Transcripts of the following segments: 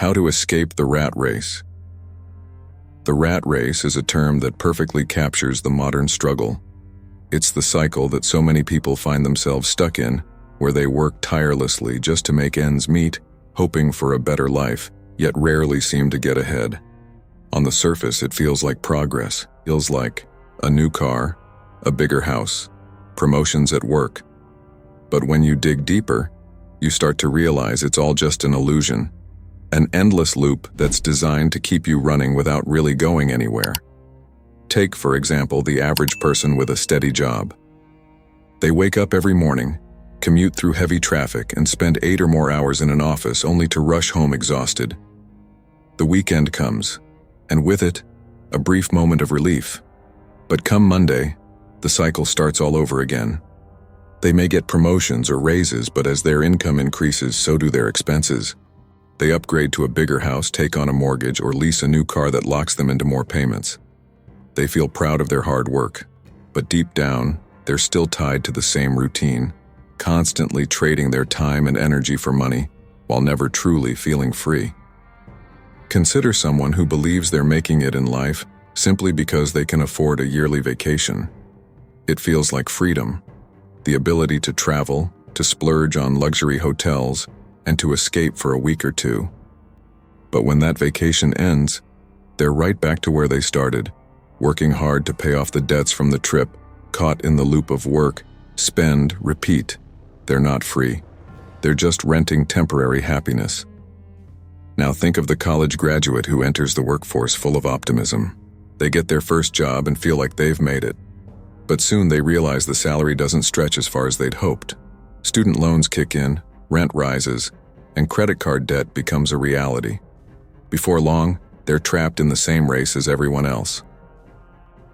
How to escape the rat race. The rat race is a term that perfectly captures the modern struggle. It's the cycle that so many people find themselves stuck in, where they work tirelessly just to make ends meet, hoping for a better life, yet rarely seem to get ahead. On the surface, it feels like progress. Feels like a new car, a bigger house, promotions at work. But when you dig deeper, you start to realize it's all just an illusion. An endless loop that's designed to keep you running without really going anywhere. Take, for example, the average person with a steady job. They wake up every morning, commute through heavy traffic, and spend 8 or more hours in an office only to rush home exhausted. The weekend comes, and with it, a brief moment of relief. But come Monday, the cycle starts all over again. They may get promotions or raises, but as their income increases, so do their expenses. They upgrade to a bigger house, take on a mortgage, or lease a new car that locks them into more payments. They feel proud of their hard work, but deep down, they're still tied to the same routine, constantly trading their time and energy for money, while never truly feeling free. Consider someone who believes they're making it in life simply because they can afford a yearly vacation. It feels like freedom, the ability to travel, to splurge on luxury hotels, and to escape for a week or two. But when that vacation ends, they're right back to where they started, working hard to pay off the debts from the trip, caught in the loop of work, spend, repeat. They're not free. They're just renting temporary happiness. Now think of the college graduate who enters the workforce full of optimism. They get their first job and feel like they've made it. But soon they realize the salary doesn't stretch as far as they'd hoped. Student loans kick in, rent rises, and credit card debt becomes a reality. Before long, they're trapped in the same race as everyone else.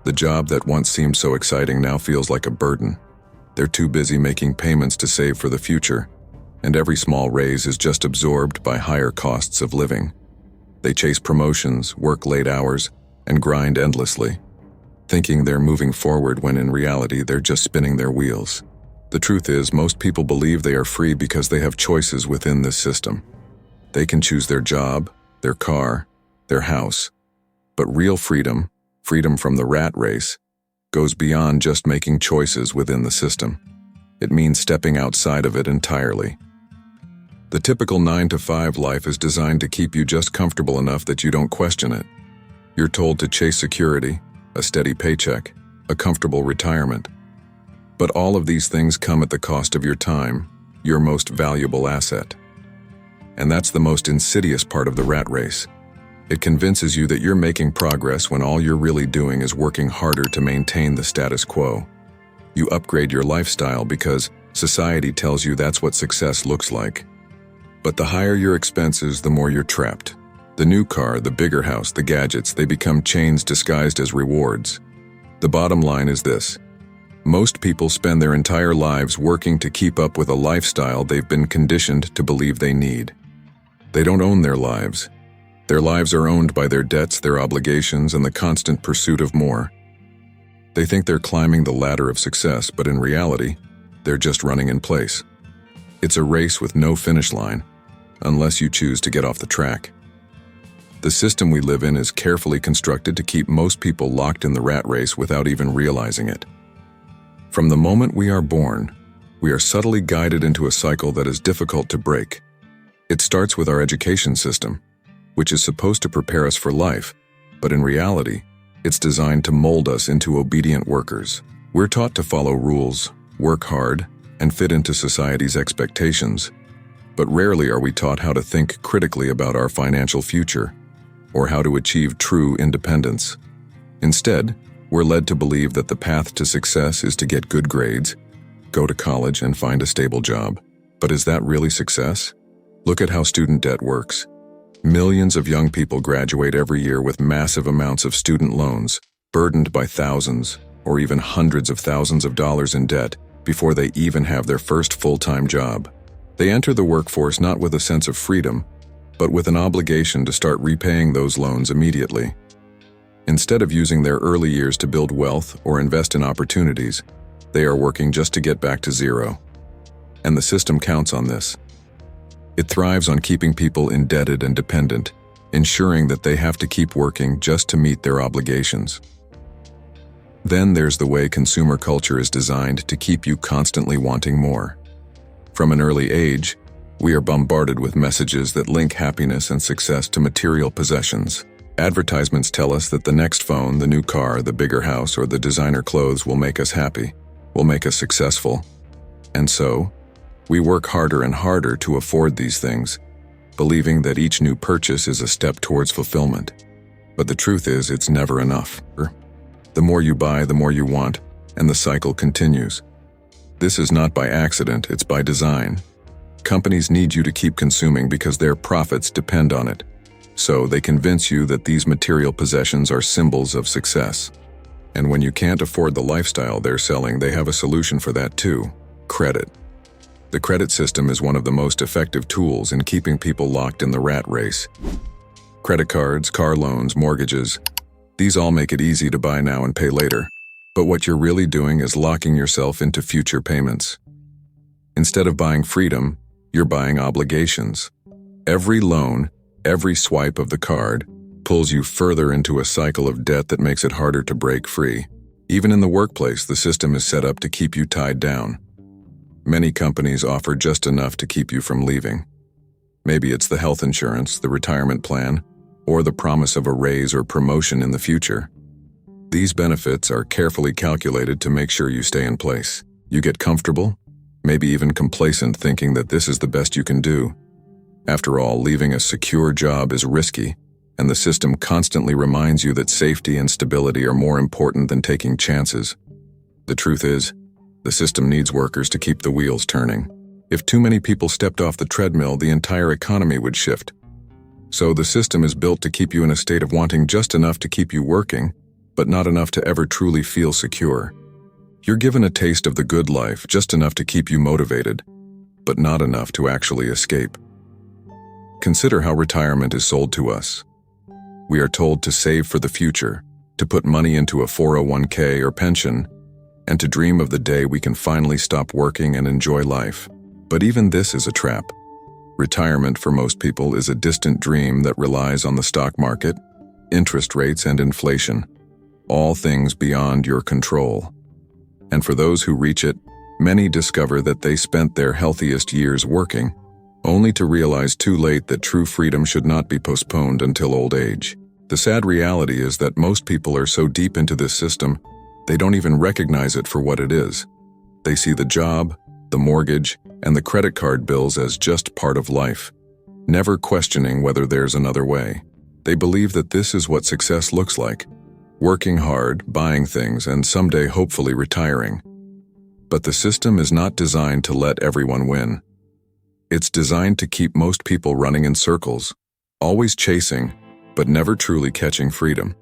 The job that once seemed so exciting now feels like a burden. They're too busy making payments to save for the future, and every small raise is just absorbed by higher costs of living. They chase promotions, work late hours, and grind endlessly, thinking they're moving forward when in reality they're just spinning their wheels. The truth is, most people believe they are free because they have choices within this system. They can choose their job, their car, their house. But real freedom, freedom from the rat race, goes beyond just making choices within the system. It means stepping outside of it entirely. The typical 9-to-5 life is designed to keep you just comfortable enough that you don't question it. You're told to chase security, a steady paycheck, a comfortable retirement. But all of these things come at the cost of your time, your most valuable asset. And that's the most insidious part of the rat race. It convinces you that you're making progress when all you're really doing is working harder to maintain the status quo. You upgrade your lifestyle because society tells you that's what success looks like. But the higher your expenses, the more you're trapped. The new car, the bigger house, the gadgets, they become chains disguised as rewards. The bottom line is this. Most people spend their entire lives working to keep up with a lifestyle they've been conditioned to believe they need. They don't own their lives. Their lives are owned by their debts, their obligations, and the constant pursuit of more. They think they're climbing the ladder of success, but in reality, they're just running in place. It's a race with no finish line, unless you choose to get off the track. The system we live in is carefully constructed to keep most people locked in the rat race without even realizing it. From the moment we are born, we are subtly guided into a cycle that is difficult to break. It starts with our education system, which is supposed to prepare us for life, but in reality, it's designed to mold us into obedient workers. We're taught to follow rules, work hard, and fit into society's expectations, but rarely are we taught how to think critically about our financial future, or how to achieve true independence. Instead, we're led to believe that the path to success is to get good grades, go to college, and find a stable job. But is that really success? Look at how student debt works. Millions of young people graduate every year with massive amounts of student loans, burdened by thousands or even hundreds of thousands of dollars in debt before they even have their first full-time job. They enter the workforce not with a sense of freedom, but with an obligation to start repaying those loans immediately. Instead of using their early years to build wealth or invest in opportunities, they are working just to get back to zero. And the system counts on this. It thrives on keeping people indebted and dependent, ensuring that they have to keep working just to meet their obligations. Then there's the way consumer culture is designed to keep you constantly wanting more. From an early age, we are bombarded with messages that link happiness and success to material possessions. Advertisements tell us that the next phone, the new car, the bigger house, or the designer clothes will make us happy, will make us successful. And so, we work harder and harder to afford these things, believing that each new purchase is a step towards fulfillment. But the truth is, it's never enough. The more you buy, the more you want, and the cycle continues. This is not by accident, it's by design. Companies need you to keep consuming because their profits depend on it. So they convince you that these material possessions are symbols of success. And when you can't afford the lifestyle they're selling, they have a solution for that too: credit. The credit system is one of the most effective tools in keeping people locked in the rat race. Credit cards, car loans, mortgages, these all make it easy to buy now and pay later. But what you're really doing is locking yourself into future payments. Instead of buying freedom, you're buying obligations. Every loan, every swipe of the card, pulls you further into a cycle of debt that makes it harder to break free. Even in the workplace, the system is set up to keep you tied down. Many companies offer just enough to keep you from leaving. Maybe it's the health insurance, the retirement plan, or the promise of a raise or promotion in the future. These benefits are carefully calculated to make sure you stay in place. You get comfortable, maybe even complacent, thinking that this is the best you can do. After all, leaving a secure job is risky, and the system constantly reminds you that safety and stability are more important than taking chances. The truth is, the system needs workers to keep the wheels turning. If too many people stepped off the treadmill, the entire economy would shift. So the system is built to keep you in a state of wanting just enough to keep you working, but not enough to ever truly feel secure. You're given a taste of the good life, just enough to keep you motivated, but not enough to actually escape. Consider how retirement is sold to us. We are told to save for the future, to put money into a 401k or pension, and to dream of the day we can finally stop working and enjoy life. But even this is a trap. Retirement for most people is a distant dream that relies on the stock market, interest rates, and inflation, all things beyond your control. And for those who reach it, many discover that they spent their healthiest years working, only to realize too late that true freedom should not be postponed until old age. The sad reality is that most people are so deep into this system, they don't even recognize it for what it is. They see the job, the mortgage, and the credit card bills as just part of life, never questioning whether there's another way. They believe that this is what success looks like: working hard, buying things, and someday hopefully retiring. But the system is not designed to let everyone win. It's designed to keep most people running in circles, always chasing, but never truly catching freedom.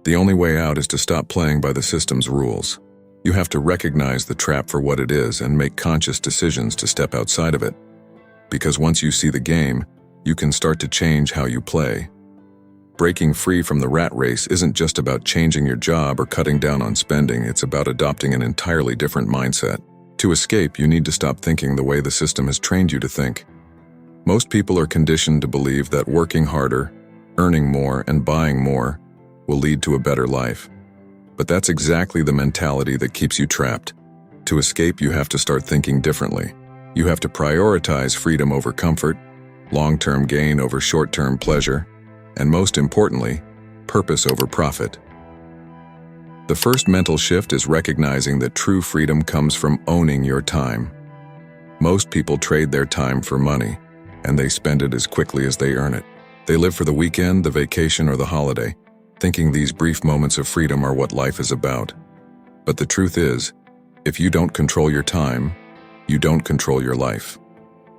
The only way out is to stop playing by the system's rules. You have to recognize the trap for what it is and make conscious decisions to step outside of it. Because once you see the game, you can start to change how you play. Breaking free from the rat race isn't just about changing your job or cutting down on spending, it's about adopting an entirely different mindset. To escape, you need to stop thinking the way the system has trained you to think. Most people are conditioned to believe that working harder, earning more, and buying more will lead to a better life. But that's exactly the mentality that keeps you trapped. To escape, you have to start thinking differently. You have to prioritize freedom over comfort, long-term gain over short-term pleasure, and most importantly, purpose over profit. The first mental shift is recognizing that true freedom comes from owning your time. Most people trade their time for money, and they spend it as quickly as they earn it. They live for the weekend, the vacation, or the holiday, thinking these brief moments of freedom are what life is about. But the truth is, if you don't control your time, you don't control your life.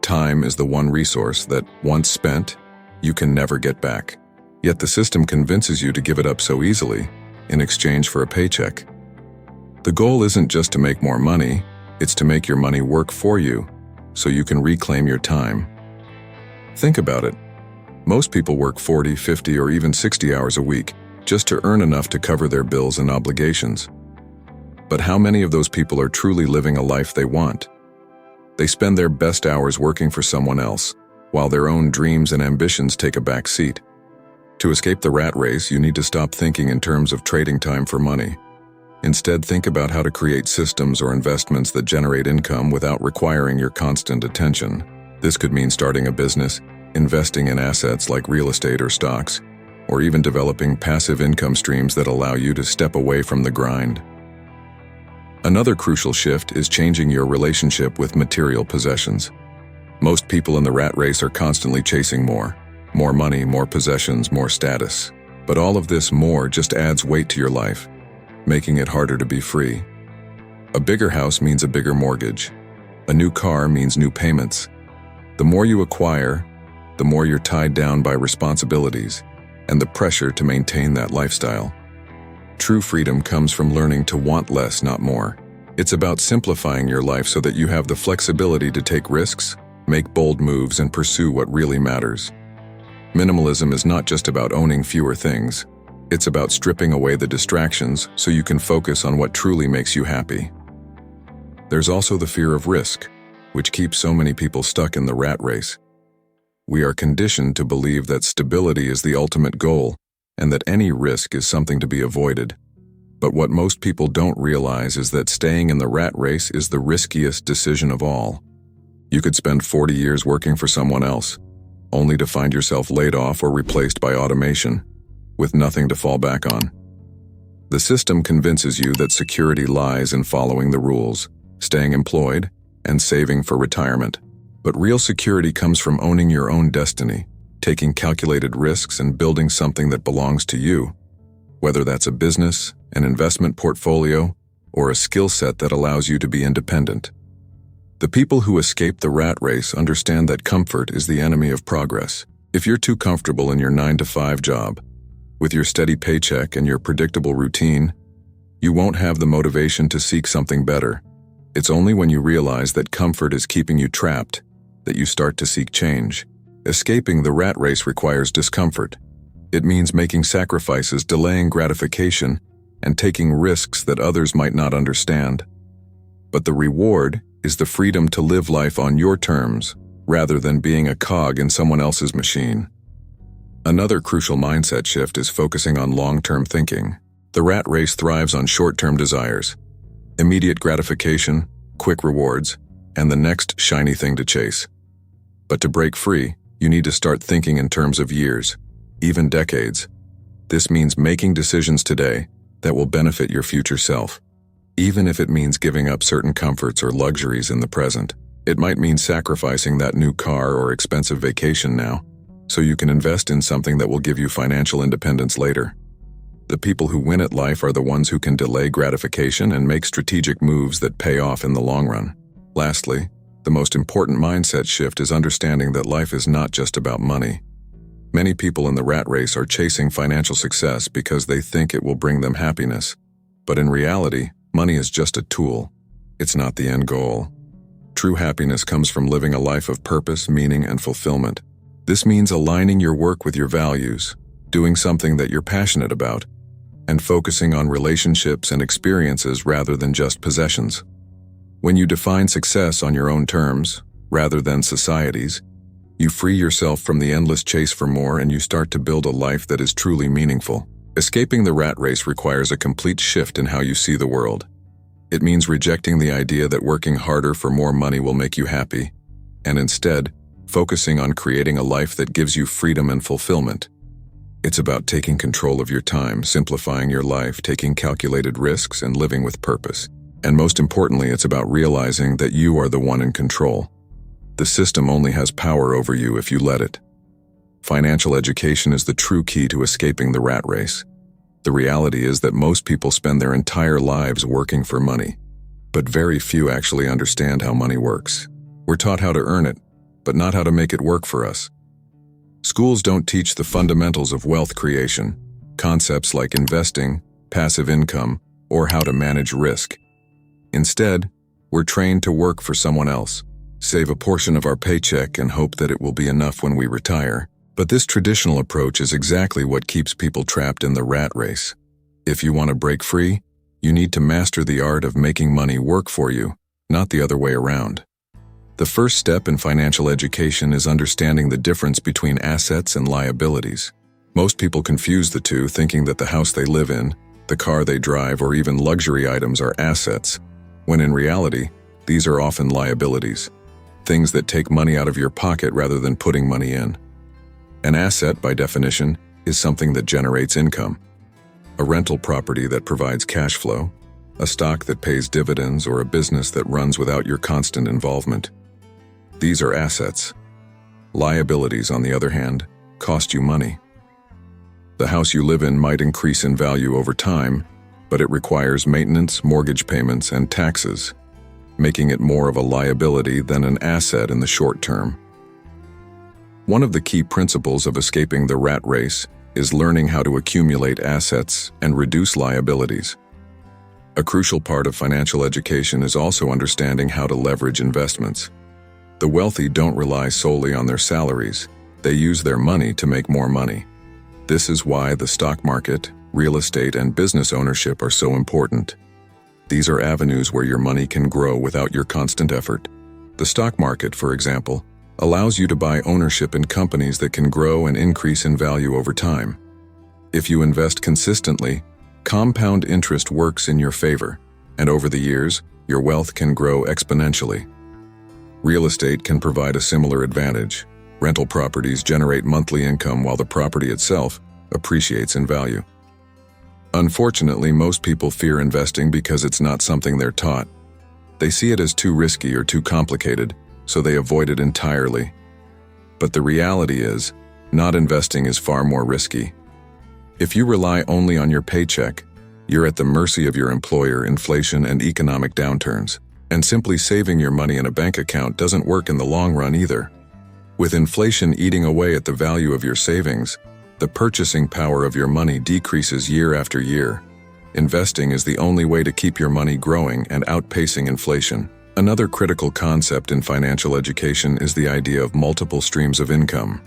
Time is the one resource that, once spent, you can never get back. Yet the system convinces you to give it up so easily, in exchange for a paycheck. The goal isn't just to make more money, it's to make your money work for you, so you can reclaim your time. Think about it. Most people work 40, 50, or even 60 hours a week, just to earn enough to cover their bills and obligations. But how many of those people are truly living a life they want? They spend their best hours working for someone else, while their own dreams and ambitions take a back seat. To escape the rat race, you need to stop thinking in terms of trading time for money. Instead, think about how to create systems or investments that generate income without requiring your constant attention. This could mean starting a business, investing in assets like real estate or stocks, or even developing passive income streams that allow you to step away from the grind. Another crucial shift is changing your relationship with material possessions. Most people in the rat race are constantly chasing more money, more possessions, more status. But all of this more just adds weight to your life, making it harder to be free. A bigger house means a bigger mortgage. A new car means new payments. The more you acquire, the more you're tied down by responsibilities and the pressure to maintain that lifestyle. True freedom comes from learning to want less, not more. It's about simplifying your life so that you have the flexibility to take risks, make bold moves, and pursue what really matters. Minimalism is not just about owning fewer things. It's about stripping away the distractions so you can focus on what truly makes you happy. There's also the fear of risk, which keeps so many people stuck in the rat race. We are conditioned to believe that stability is the ultimate goal and that any risk is something to be avoided. But what most people don't realize is that staying in the rat race is the riskiest decision of all. You could spend 40 years working for someone else, only to find yourself laid off or replaced by automation, with nothing to fall back on. The system convinces you that security lies in following the rules, staying employed, and saving for retirement. But real security comes from owning your own destiny, taking calculated risks and building something that belongs to you, whether that's a business, an investment portfolio, or a skill set that allows you to be independent. The people who escape the rat race understand that comfort is the enemy of progress. If you're too comfortable in your 9-to-5 job, with your steady paycheck and your predictable routine, you won't have the motivation to seek something better. It's only when you realize that comfort is keeping you trapped that you start to seek change. Escaping the rat race requires discomfort. It means making sacrifices, delaying gratification, and taking risks that others might not understand. But the reward is the freedom to live life on your terms, rather than being a cog in someone else's machine. Another crucial mindset shift is focusing on long-term thinking. The rat race thrives on short-term desires, immediate gratification, quick rewards, and the next shiny thing to chase. But to break free, you need to start thinking in terms of years, even decades. This means making decisions today that will benefit your future self, even if it means giving up certain comforts or luxuries in the present. It might mean sacrificing that new car or expensive vacation now, so you can invest in something that will give you financial independence later. The people who win at life are the ones who can delay gratification and make strategic moves that pay off in the long run. Lastly, the most important mindset shift is understanding that life is not just about money. Many people in the rat race are chasing financial success because they think it will bring them happiness. But in reality, money is just a tool. It's not the end goal. True happiness comes from living a life of purpose, meaning, and fulfillment. This means aligning your work with your values, doing something that you're passionate about, and focusing on relationships and experiences rather than just possessions. When you define success on your own terms, rather than society's, you free yourself from the endless chase for more and you start to build a life that is truly meaningful. Escaping the rat race requires a complete shift in how you see the world. It means rejecting the idea that working harder for more money will make you happy, and instead, focusing on creating a life that gives you freedom and fulfillment. It's about taking control of your time, simplifying your life, taking calculated risks, and living with purpose. And most importantly, it's about realizing that you are the one in control. The system only has power over you if you let it. Financial education is the true key to escaping the rat race. The reality is that most people spend their entire lives working for money, but very few actually understand how money works. We're taught how to earn it, but not how to make it work for us. Schools don't teach the fundamentals of wealth creation, concepts like investing, passive income, or how to manage risk. Instead, we're trained to work for someone else, save a portion of our paycheck and hope that it will be enough when we retire. But this traditional approach is exactly what keeps people trapped in the rat race. If you want to break free, you need to master the art of making money work for you, not the other way around. The first step in financial education is understanding the difference between assets and liabilities. Most people confuse the two, thinking that the house they live in, the car they drive, or even luxury items are assets, when in reality, these are often liabilities, things that take money out of your pocket rather than putting money in. An asset, by definition, is something that generates income. A rental property that provides cash flow, a stock that pays dividends, or a business that runs without your constant involvement. These are assets. Liabilities, on the other hand, cost you money. The house you live in might increase in value over time, but it requires maintenance, mortgage payments, and taxes, making it more of a liability than an asset in the short term. One of the key principles of escaping the rat race is learning how to accumulate assets and reduce liabilities. A crucial part of financial education is also understanding how to leverage investments. The wealthy don't rely solely on their salaries. They use their money to make more money. This is why the stock market, real estate, and business ownership are so important. These are avenues where your money can grow without your constant effort. The stock market, for example, allows you to buy ownership in companies that can grow and increase in value over time. If you invest consistently, compound interest works in your favor, and over the years, your wealth can grow exponentially. Real estate can provide a similar advantage. Rental properties generate monthly income while the property itself appreciates in value. Unfortunately, most people fear investing because it's not something they're taught. They see it as too risky or too complicated, so they avoid it entirely. But the reality is, not investing is far more risky. If you rely only on your paycheck, you're at the mercy of your employer, inflation, and economic downturns. And simply saving your money in a bank account doesn't work in the long run either. With inflation eating away at the value of your savings, the purchasing power of your money decreases year after year. Investing is the only way to keep your money growing and outpacing inflation. Another critical concept in financial education is the idea of multiple streams of income.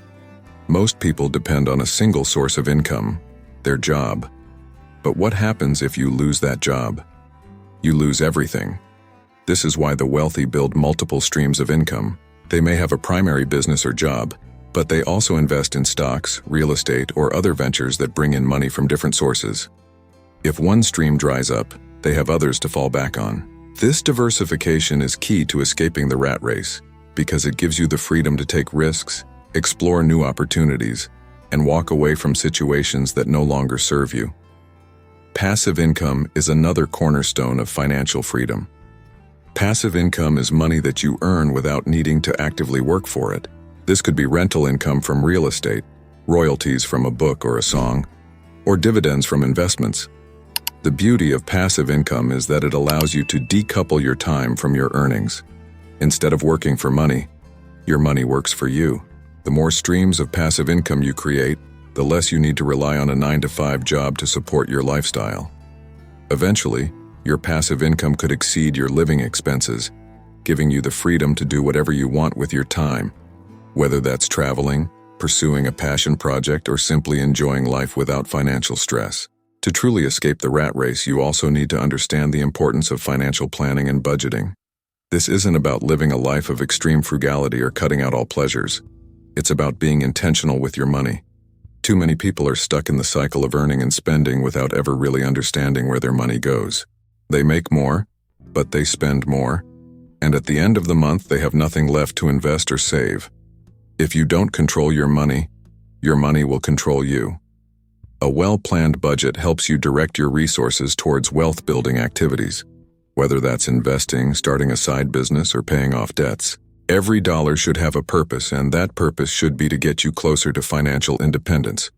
Most people depend on a single source of income, their job. But what happens if you lose that job? You lose everything. This is why the wealthy build multiple streams of income. They may have a primary business or job, but they also invest in stocks, real estate, or other ventures that bring in money from different sources. If one stream dries up, they have others to fall back on. This diversification is key to escaping the rat race, because it gives you the freedom to take risks, explore new opportunities, and walk away from situations that no longer serve you. Passive income is another cornerstone of financial freedom. Passive income is money that you earn without needing to actively work for it. This could be rental income from real estate, royalties from a book or a song, or dividends from investments. The beauty of passive income is that it allows you to decouple your time from your earnings. Instead of working for money, your money works for you. The more streams of passive income you create, the less you need to rely on a 9-to-5 job to support your lifestyle. Eventually, your passive income could exceed your living expenses, giving you the freedom to do whatever you want with your time, whether that's traveling, pursuing a passion project, or simply enjoying life without financial stress. To truly escape the rat race, you also need to understand the importance of financial planning and budgeting. This isn't about living a life of extreme frugality or cutting out all pleasures. It's about being intentional with your money. Too many people are stuck in the cycle of earning and spending without ever really understanding where their money goes. They make more, but they spend more, and at the end of the month they have nothing left to invest or save. If you don't control your money will control you. A well-planned budget helps you direct your resources towards wealth-building activities, whether that's investing, starting a side business, or paying off debts. Every dollar should have a purpose, and that purpose should be to get you closer to financial independence.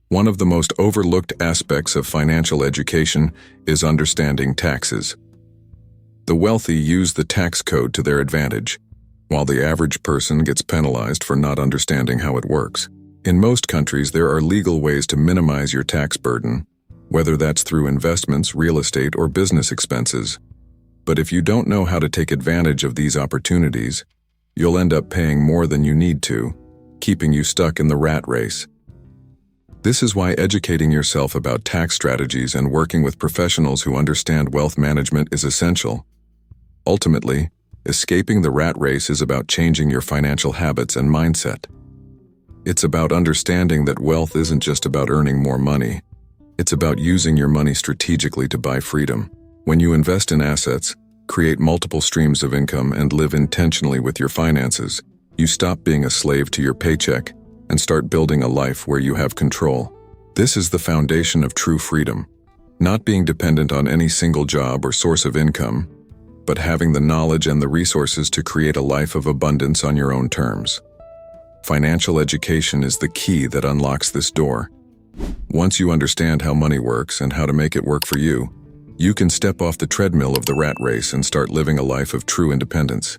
One of the most overlooked aspects of financial education is understanding taxes. The wealthy use the tax code to their advantage, while the average person gets penalized for not understanding how it works. In most countries, there are legal ways to minimize your tax burden, whether that's through investments, real estate, or business expenses. But if you don't know how to take advantage of these opportunities, you'll end up paying more than you need to, keeping you stuck in the rat race. This is why educating yourself about tax strategies and working with professionals who understand wealth management is essential. Ultimately, Escaping the rat race is about changing your financial habits and mindset. It's about understanding that wealth isn't just about earning more money. It's about using your money strategically to buy freedom. When you invest in assets, create multiple streams of income, and live intentionally with your finances, you stop being a slave to your paycheck and start building a life where you have control. This is the foundation of true freedom, not being dependent on any single job or source of income, but having the knowledge and the resources to create a life of abundance on your own terms. Financial education is the key that unlocks this door. Once you understand how money works and how to make it work for you, you can step off the treadmill of the rat race and start living a life of true independence.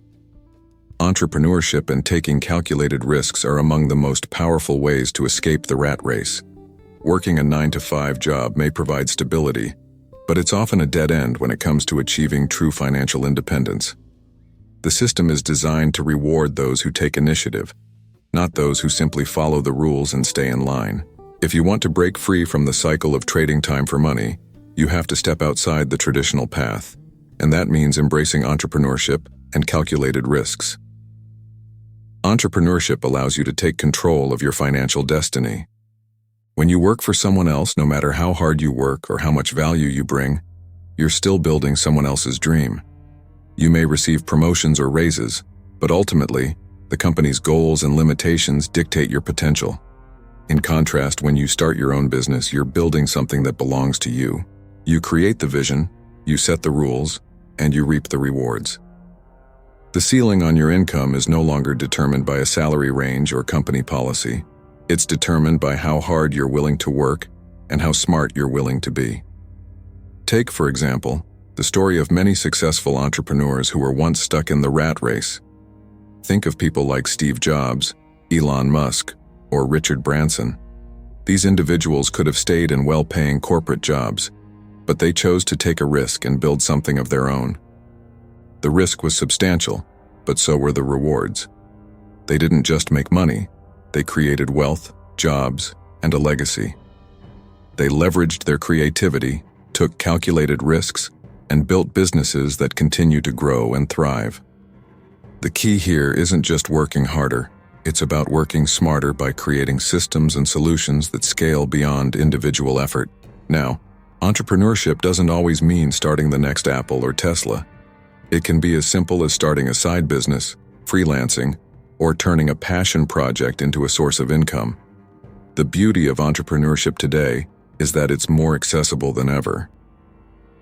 Entrepreneurship and taking calculated risks are among the most powerful ways to escape the rat race. Working a 9-to-5 job may provide stability, but it's often a dead end when it comes to achieving true financial independence. The system is designed to reward those who take initiative, not those who simply follow the rules and stay in line. If you want to break free from the cycle of trading time for money, you have to step outside the traditional path, and that means embracing entrepreneurship and calculated risks. Entrepreneurship allows you to take control of your financial destiny. When you work for someone else, no matter how hard you work or how much value you bring, you're still building someone else's dream. You may receive promotions or raises, but ultimately, the company's goals and limitations dictate your potential. In contrast, when you start your own business, you're building something that belongs to you. You create the vision, you set the rules, and you reap the rewards. The ceiling on your income is no longer determined by a salary range or company policy. It's determined by how hard you're willing to work and how smart you're willing to be. Take, for example, the story of many successful entrepreneurs who were once stuck in the rat race. Think of people like Steve Jobs, Elon Musk, or Richard Branson. These individuals could have stayed in well-paying corporate jobs, but they chose to take a risk and build something of their own. The risk was substantial, but so were the rewards. They didn't just make money, they created wealth, jobs, and a legacy. They leveraged their creativity, took calculated risks, and built businesses that continue to grow and thrive. The key here isn't just working harder, it's about working smarter by creating systems and solutions that scale beyond individual effort. Now, entrepreneurship doesn't always mean starting the next Apple or Tesla. It can be as simple as starting a side business, freelancing, or turning a passion project into a source of income. The beauty of entrepreneurship today is that it's more accessible than ever.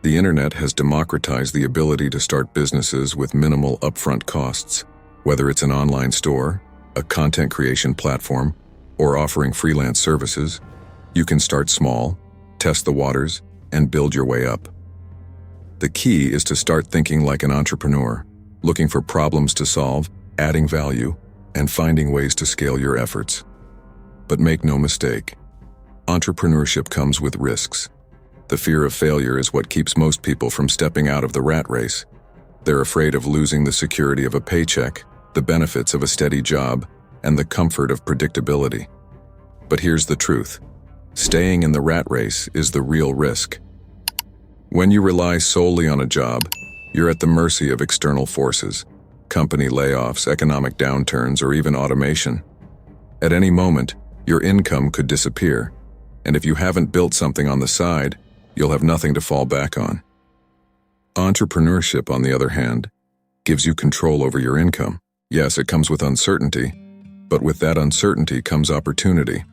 The internet has democratized the ability to start businesses with minimal upfront costs, whether it's an online store, a content creation platform, or offering freelance services. You can start small, test the waters, and build your way up. The key is to start thinking like an entrepreneur, looking for problems to solve, adding value, and finding ways to scale your efforts. But make no mistake, entrepreneurship comes with risks. The fear of failure is what keeps most people from stepping out of the rat race. They're afraid of losing the security of a paycheck, the benefits of a steady job, and the comfort of predictability. But here's the truth. Staying in the rat race is the real risk. When you rely solely on a job, you're at the mercy of external forces, company layoffs, economic downturns, or even automation. At any moment, your income could disappear, and if you haven't built something on the side, you'll have nothing to fall back on. Entrepreneurship, on the other hand, gives you control over your income. Yes, it comes with uncertainty, but with that uncertainty comes opportunity.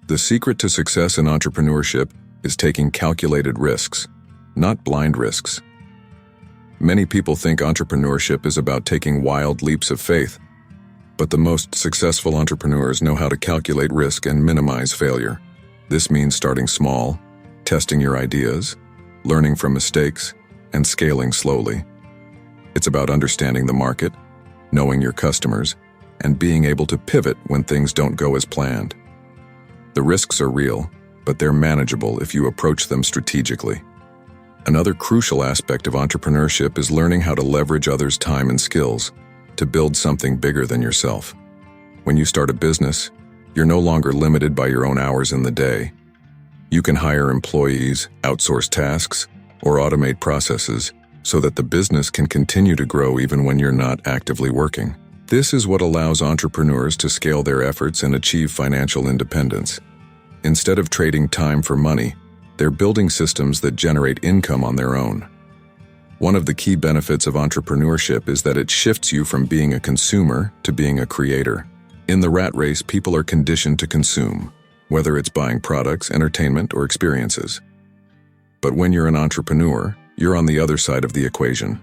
The secret to success in entrepreneurship is taking calculated risks, not blind risks. Many people think entrepreneurship is about taking wild leaps of faith, but the most successful entrepreneurs know how to calculate risk and minimize failure. This means starting small, testing your ideas, learning from mistakes, and scaling slowly. It's about understanding the market, knowing your customers, and being able to pivot when things don't go as planned. The risks are real, but they're manageable if you approach them strategically. Another crucial aspect of entrepreneurship is learning how to leverage others' time and skills to build something bigger than yourself. When you start a business, you're no longer limited by your own hours in the day. You can hire employees, outsource tasks, or automate processes so that the business can continue to grow even when you're not actively working. This is what allows entrepreneurs to scale their efforts and achieve financial independence. Instead of trading time for money, they're building systems that generate income on their own. One of the key benefits of entrepreneurship is that it shifts you from being a consumer to being a creator. In the rat race, people are conditioned to consume, whether it's buying products, entertainment, or experiences. But when you're an entrepreneur, you're on the other side of the equation.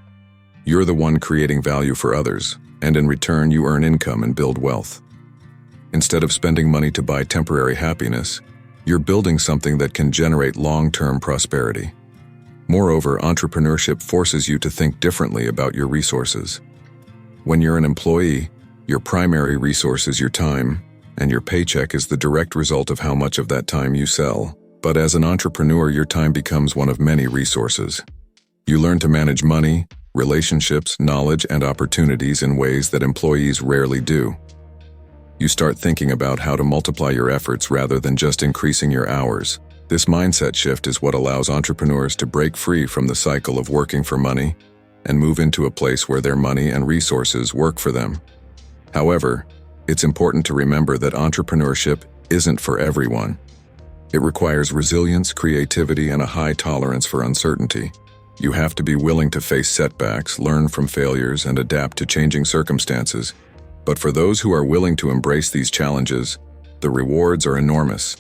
You're the one creating value for others, and in return you earn income and build wealth. Instead of spending money to buy temporary happiness, you're building something that can generate long-term prosperity. Moreover, entrepreneurship forces you to think differently about your resources. When you're an employee, your primary resource is your time, and your paycheck is the direct result of how much of that time you sell. But as an entrepreneur, your time becomes one of many resources. You learn to manage money, relationships, knowledge, and opportunities in ways that employees rarely do. You start thinking about how to multiply your efforts rather than just increasing your hours. This mindset shift is what allows entrepreneurs to break free from the cycle of working for money and move into a place where their money and resources work for them. However, it's important to remember that entrepreneurship isn't for everyone. It requires resilience, creativity, and a high tolerance for uncertainty. You have to be willing to face setbacks, learn from failures, and adapt to changing circumstances. But for those who are willing to embrace these challenges, the rewards are enormous.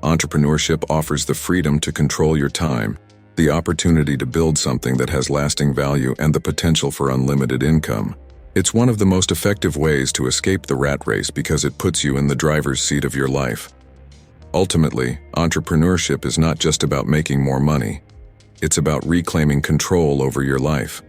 Entrepreneurship offers the freedom to control your time, the opportunity to build something that has lasting value, and the potential for unlimited income. It's one of the most effective ways to escape the rat race because it puts you in the driver's seat of your life. Ultimately, entrepreneurship is not just about making more money. It's about reclaiming control over your life.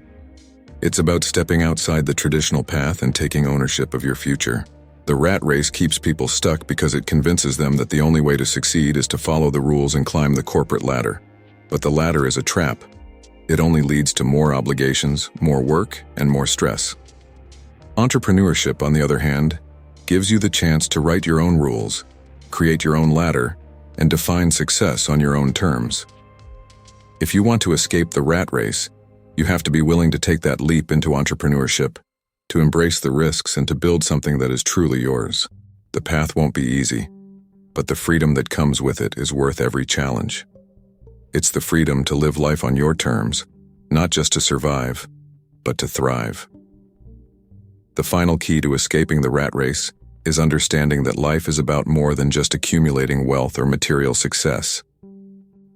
It's about stepping outside the traditional path and taking ownership of your future. The rat race keeps people stuck because it convinces them that the only way to succeed is to follow the rules and climb the corporate ladder. But the ladder is a trap. It only leads to more obligations, more work, and more stress. Entrepreneurship, on the other hand, gives you the chance to write your own rules, create your own ladder, and define success on your own terms. If you want to escape the rat race, you have to be willing to take that leap into entrepreneurship, to embrace the risks and to build something that is truly yours. The path won't be easy, but the freedom that comes with it is worth every challenge. It's the freedom to live life on your terms, not just to survive, but to thrive. The final key to escaping the rat race is understanding that life is about more than just accumulating wealth or material success.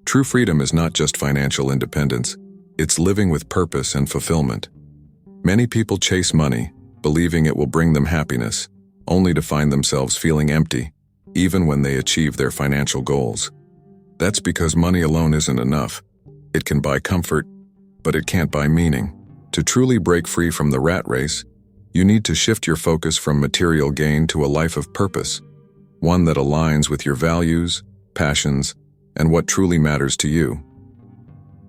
True freedom is not just financial independence, it's living with purpose and fulfillment. Many people chase money, believing it will bring them happiness, only to find themselves feeling empty, even when they achieve their financial goals. That's because money alone isn't enough. It can buy comfort, but it can't buy meaning. To truly break free from the rat race, you need to shift your focus from material gain to a life of purpose, one that aligns with your values, passions, and what truly matters to you.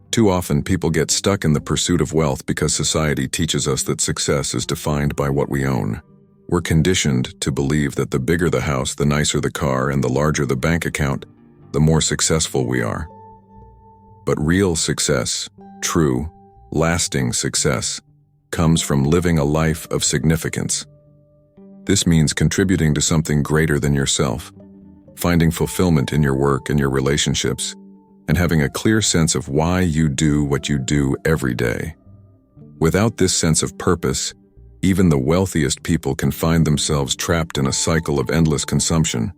Too often, people get stuck in the pursuit of wealth because society teaches us that success is defined by what we own. We're conditioned to believe that the bigger the house, the nicer the car, and the larger the bank account, the more successful we are. But real success, true, lasting success, comes from living a life of significance. This means contributing to something greater than yourself, finding fulfillment in your work and your relationships, and having a clear sense of why you do what you do every day. Without this sense of purpose, even the wealthiest people can find themselves trapped in a cycle of endless consumption,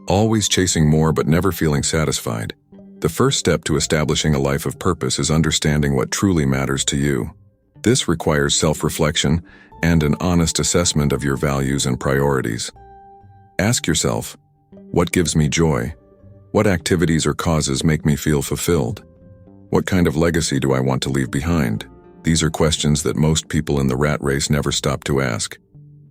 always chasing more but never feeling satisfied. The first step to establishing a life of purpose is understanding what truly matters to you. This requires self-reflection and an honest assessment of your values and priorities. Ask yourself, what gives me joy? What activities or causes make me feel fulfilled? What kind of legacy do I want to leave behind? These are questions that most people in the rat race never stop to ask.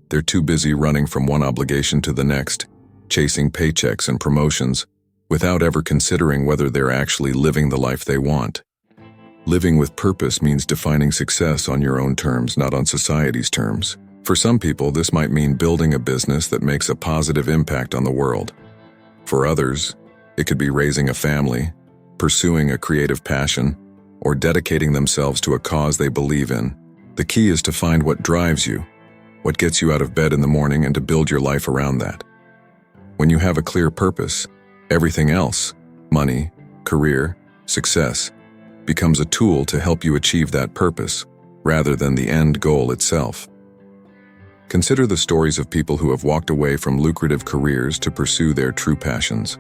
They're too busy running from one obligation to the next, chasing paychecks and promotions, without ever considering whether they're actually living the life they want. Living with purpose means defining success on your own terms, not on society's terms. For some people, this might mean building a business that makes a positive impact on the world. For others, it could be raising a family, pursuing a creative passion, or dedicating themselves to a cause they believe in. The key is to find what drives you, what gets you out of bed in the morning, and to build your life around that. When you have a clear purpose, everything else, money, career, success, becomes a tool to help you achieve that purpose, rather than the end goal itself. Consider the stories of people who have walked away from lucrative careers to pursue their true passions.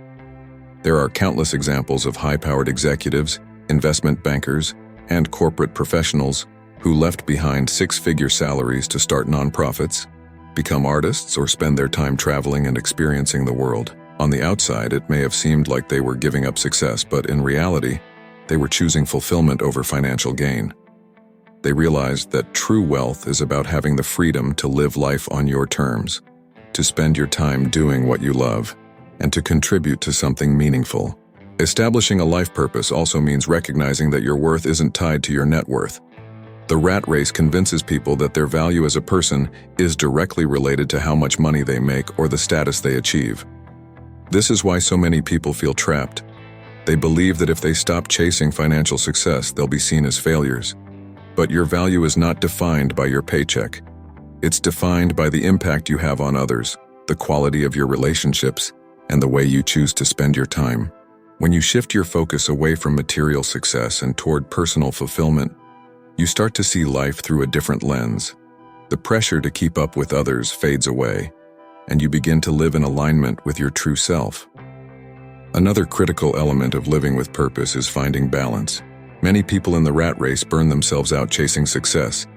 There are countless examples of high-powered executives, investment bankers, and corporate professionals who left behind six-figure salaries to start nonprofits, become artists, or spend their time traveling and experiencing the world. On the outside, it may have seemed like they were giving up success, but in reality, they were choosing fulfillment over financial gain. They realized that true wealth is about having the freedom to live life on your terms, to spend your time doing what you love, and to contribute to something meaningful. Establishing a life purpose also means recognizing that your worth isn't tied to your net worth. The rat race convinces people that their value as a person is directly related to how much money they make or the status they achieve. This is why so many people feel trapped. They believe that if they stop chasing financial success, they'll be seen as failures. But your value is not defined by your paycheck. It's defined by the impact you have on others, the quality of your relationships, and the way you choose to spend your time. When you shift your focus away from material success and toward personal fulfillment, you start to see life through a different lens. The pressure to keep up with others fades away, and you begin to live in alignment with your true self. Another critical element of living with purpose is finding balance. Many people in the rat race burn themselves out chasing success,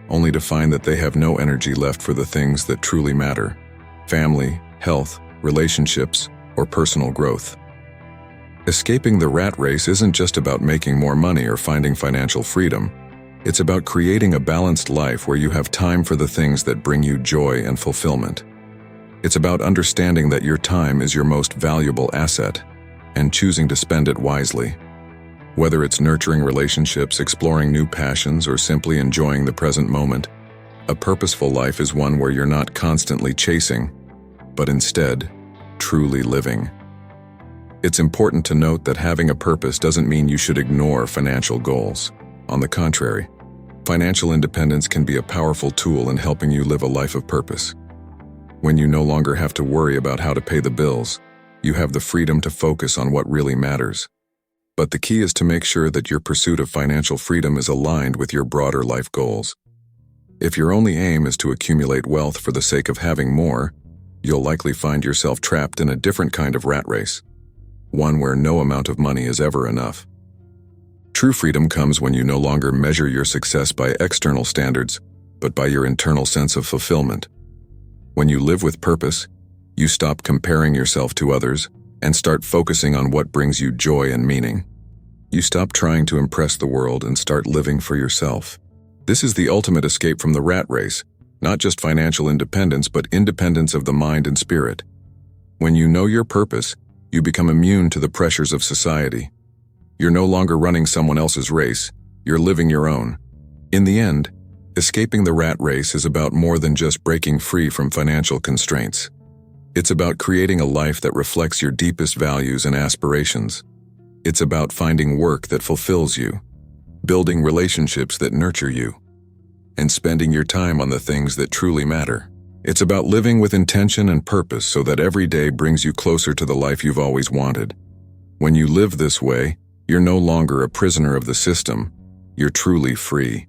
only to find that they have no energy left for the things that truly matter: family, health, relationships, or personal growth. Escaping the rat race isn't just about making more money or finding financial freedom. It's about creating a balanced life where you have time for the things that bring you joy and fulfillment. It's about understanding that your time is your most valuable asset and choosing to spend it wisely. Whether it's nurturing relationships, exploring new passions, or simply enjoying the present moment, a purposeful life is one where you're not constantly chasing, but instead, truly living. It's important to note that having a purpose doesn't mean you should ignore financial goals. On the contrary, financial independence can be a powerful tool in helping you live a life of purpose. When you no longer have to worry about how to pay the bills, you have the freedom to focus on what really matters. But the key is to make sure that your pursuit of financial freedom is aligned with your broader life goals. If your only aim is to accumulate wealth for the sake of having more, you'll likely find yourself trapped in a different kind of rat race, one where no amount of money is ever enough. True freedom comes when you no longer measure your success by external standards, but by your internal sense of fulfillment. When you live with purpose, you stop comparing yourself to others and start focusing on what brings you joy and meaning. You stop trying to impress the world and start living for yourself. This is the ultimate escape from the rat race, not just financial independence, but independence of the mind and spirit. When you know your purpose, you become immune to the pressures of society. You're no longer running someone else's race, you're living your own. In the end, escaping the rat race is about more than just breaking free from financial constraints. It's about creating a life that reflects your deepest values and aspirations. It's about finding work that fulfills you, building relationships that nurture you, and spending your time on the things that truly matter. It's about living with intention and purpose so that every day brings you closer to the life you've always wanted. When you live this way, you're no longer a prisoner of the system, you're truly free.